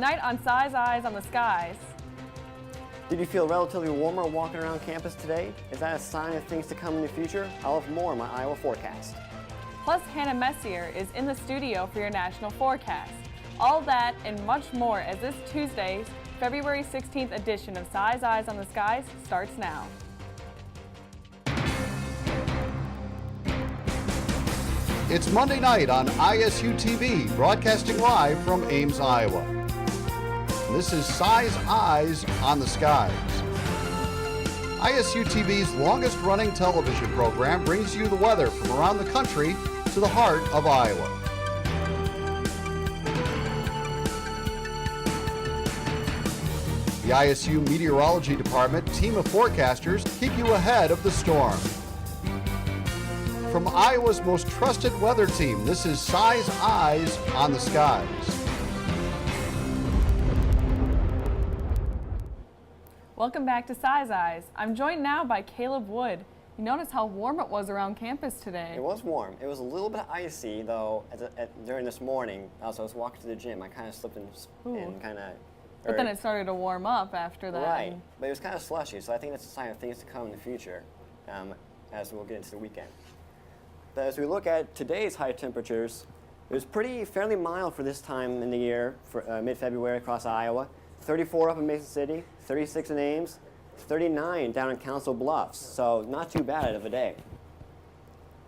Tonight on Si's Eyes on the Skies. Did you feel relatively warmer walking around campus today? Is that a sign of things to come in the future? I'll have more in my Iowa forecast. Plus, Hannah Messier is in the studio for your national forecast. All that and much more as this Tuesday's February 16th edition of Si's Eyes on the Skies starts now. It's Monday night on ISU TV, broadcasting live from Ames, Iowa. This is Si's Eyes on the Skies. ISU TV's longest-running television program brings you the weather from around the country to the heart of Iowa. The ISU Meteorology Department team of forecasters keep you ahead of the storm. From Iowa's most trusted weather team, this is Si's Eyes on the Skies. Welcome back to Si's Eyes. I'm joined now by Caleb Wood. You notice how warm it was around campus today. It was warm. It was a little bit icy, though, during this morning. As I was walking to the gym, I kind of slipped and kind of... But then it started to warm up after that. Right, but it was kind of slushy, so I think that's a sign of things to come in the future as we'll get into the weekend. But as we look at today's high temperatures, it was fairly mild for this time in the year, for mid-February across Iowa. 34 up in Mason City, 36 in Ames, 39 down in Council Bluffs, so not too bad of a day.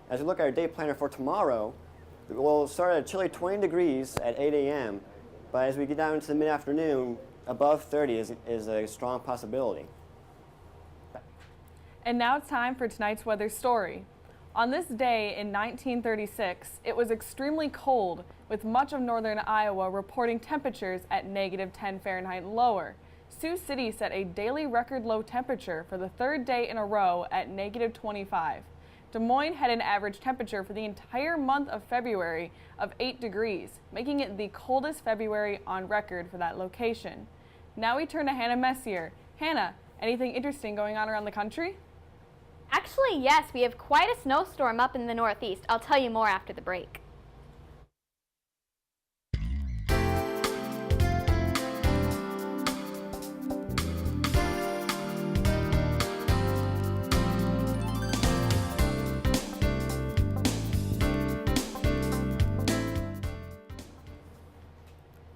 As we look at our day planner for tomorrow, we'll start at a chilly 20 degrees at 8 a.m., but as we get down into the mid-afternoon, above 30 is a strong possibility. And now it's time for tonight's weather story. On this day in 1936, it was extremely cold, with much of northern Iowa reporting temperatures at -10 Fahrenheit and lower. Sioux City set a daily record low temperature for the third day in a row at -25. Des Moines had an average temperature for the entire month of February of 8 degrees, making it the coldest February on record for that location. Now we turn to Hannah Messier. Hannah, anything interesting going on around the country? Actually, yes, we have quite a snowstorm up in the Northeast. I'll tell you more after the break.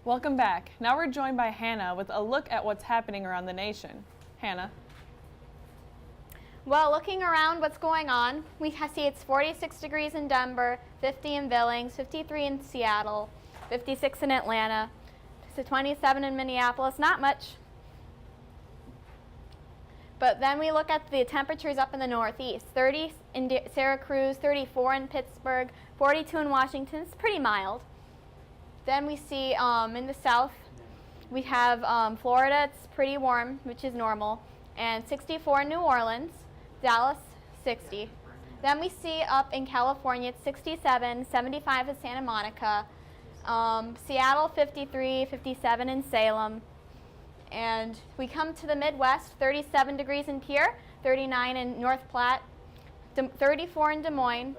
Welcome back. Now we're joined by Hannah with a look at what's happening around the nation. Hannah. Well, looking around what's going on, we see it's 46 degrees in Denver, 50 in Billings, 53 in Seattle, 56 in Atlanta, 27 in Minneapolis, not much. But then we look at the temperatures up in the Northeast, 30 in Syracuse, 34 in Pittsburgh, 42 in Washington. It's pretty mild. Then we see in the South, we have Florida, it's pretty warm, which is normal, and 64 in New Orleans. Dallas, 60. Then we see up in California, it's 67, 75 in Santa Monica. Seattle, 53, 57 in Salem. And we come to the Midwest, 37 degrees in Pierre, 39 in North Platte, 34 in Des Moines.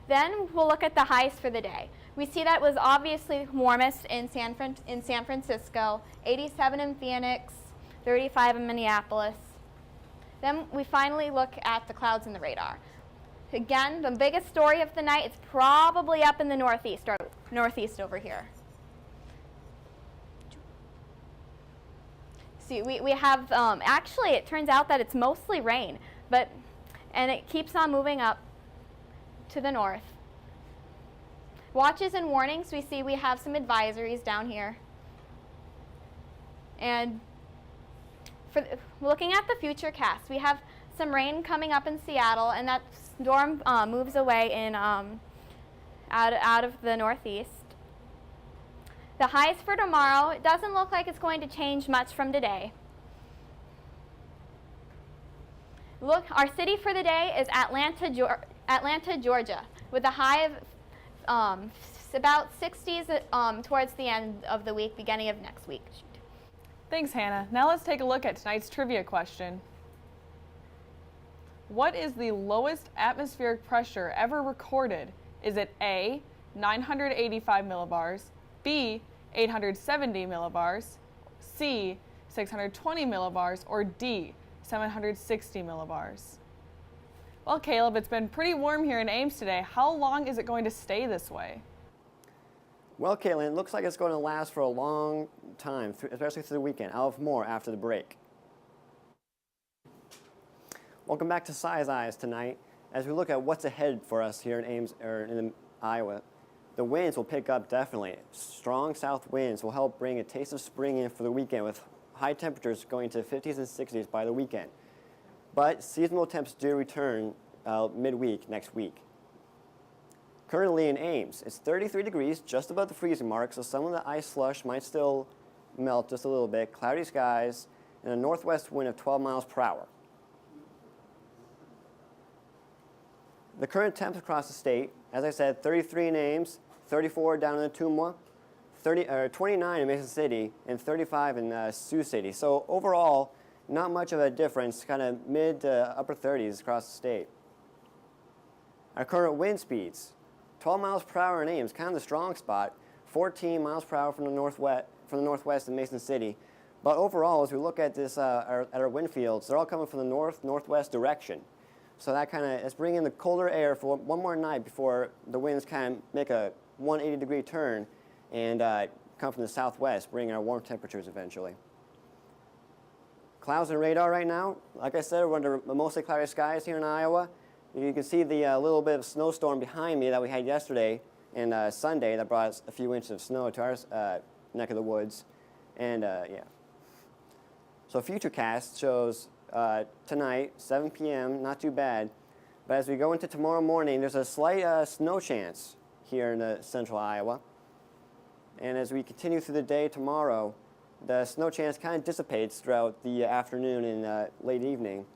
Then we'll look at the highs for the day. We see that was obviously warmest in San Francisco, 87 in Phoenix, 35 in Minneapolis. Then we finally look at the clouds in the radar. Again, the biggest story of the night is probably up in the Northeast, or Northeast over here. See, we have, actually it turns out that it's mostly rain, and it keeps on moving up to the north. Watches and warnings, we have some advisories down here. And looking at the future cast, we have some rain coming up in Seattle, and that storm moves away in out of the Northeast. The highs for tomorrow, it doesn't look like it's going to change much from today. Look, our city for the day is Atlanta, Georgia, with a high of about 60s towards the end of the week, beginning of next week. Thanks, Hannah. Now let's take a look at tonight's trivia question. What is the lowest atmospheric pressure ever recorded? Is it A, 985 millibars, B, 870 millibars, C, 620 millibars, or D, 760 millibars? Well, Caleb, it's been pretty warm here in Ames today. How long is it going to stay this way? Well, Kaitlyn, it looks like it's going to last for a long time, especially through the weekend. I'll have more after the break. Welcome back to Size Eyes tonight. As we look at what's ahead for us here in Ames, or in Iowa, the winds will pick up definitely. Strong south winds will help bring a taste of spring in for the weekend, with high temperatures going to 50s and 60s by the weekend. But seasonal temps do return midweek next week. Currently in Ames, it's 33 degrees, just above the freezing mark, so some of the ice slush might still melt just a little bit. Cloudy skies and a northwest wind of 12 miles per hour. The current temps across the state, as I said, 33 in Ames, 34 down in Ottumwa, 29 in Mason City, and 35 in Sioux City. So overall, not much of a difference, kind of mid to upper 30s across the state. Our current wind speeds, 12 miles per hour in Ames, kind of the strong spot, 14 miles per hour from the northwest in Mason City. But overall, as we look at this, at our wind fields, they're all coming from the northwest direction. So that kind of, let's bring in the colder air for one more night before the winds kind of make a 180-degree turn and come from the southwest, bringing our warm temperatures eventually. Clouds and radar right now, like I said, we're under mostly cloudy skies here in Iowa. You can see the little bit of snowstorm behind me that we had yesterday and Sunday that brought us a few inches of snow to our neck of the woods. And yeah. So Futurecast shows tonight, 7 p.m., not too bad. But as we go into tomorrow morning, there's a slight snow chance here in central Iowa. And as we continue through the day tomorrow, the snow chance kind of dissipates throughout the afternoon and late evening.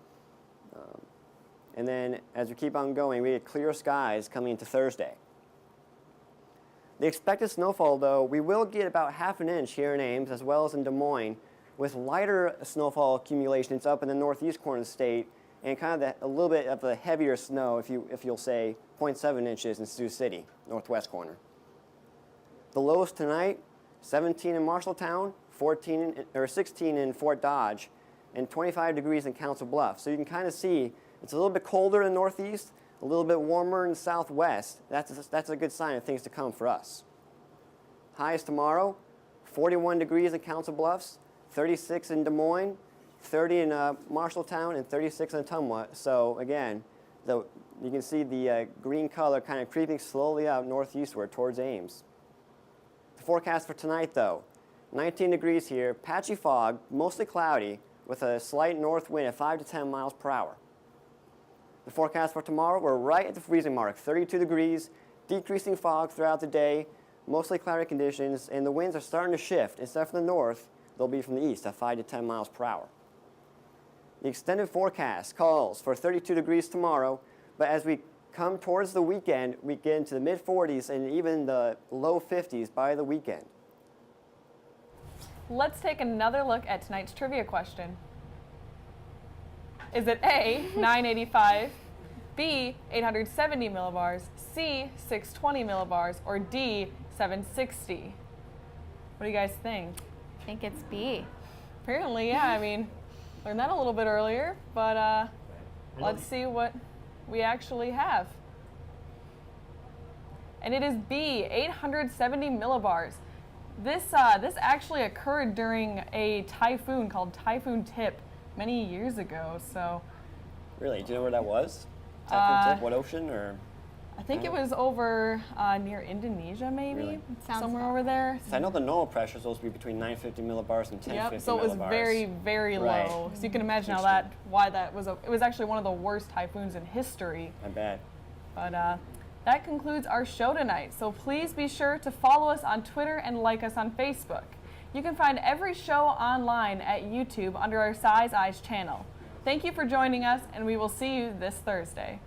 And then as we keep on going, we get clear skies coming into Thursday. The expected snowfall, though, we will get about half an inch here in Ames as well as in Des Moines, with lighter snowfall accumulations up in the northeast corner of the state, and kind of a little bit of the heavier snow, if you'll say, 0.7 inches in Sioux City, northwest corner. The lows tonight, 17 in Marshalltown, 16 in Fort Dodge, and 25 degrees in Council Bluffs. So you can kind of see it's a little bit colder in the northeast, a little bit warmer in the southwest. That's a good sign of things to come for us. Highs tomorrow, 41 degrees in Council Bluffs, 36 in Des Moines, 30 in Marshalltown, and 36 in Ottumwa. So again, you can see the green color kind of creeping slowly out northeastward towards Ames. The forecast for tonight, though, 19 degrees here, patchy fog, mostly cloudy, with a slight north wind at 5 to 10 miles per hour. The forecast for tomorrow, we're right at the freezing mark, 32 degrees, decreasing fog throughout the day, mostly cloudy conditions, and the winds are starting to shift. Instead from the north, they'll be from the east at 5 to 10 miles per hour. The extended forecast calls for 32 degrees tomorrow, but as we come towards the weekend, we get into the mid-40s and even the low 50s by the weekend. Let's take another look at tonight's trivia question. Is it A, 985, B, 870 millibars, C, 620 millibars, or D, 760? What do you guys think? I think it's B. Apparently, yeah. I mean, learned that a little bit earlier, but let's see what we actually have. And it is B, 870 millibars. This actually occurred during a typhoon called Typhoon Tip many years ago. So. Really? Do you know where that was? Typhoon Tip? What ocean? Or? I think it was over near Indonesia, maybe. Really? Somewhere over there. So I know the normal pressure is supposed to be between 950 millibars and 1050 millibars. So it was very, very right. low. So you can imagine why that was. It was actually one of the worst typhoons in history. I bet. But that concludes our show tonight. So please be sure to follow us on Twitter and like us on Facebook. You can find every show online at YouTube under our Size Eyes channel. Thank you for joining us, and we will see you this Thursday.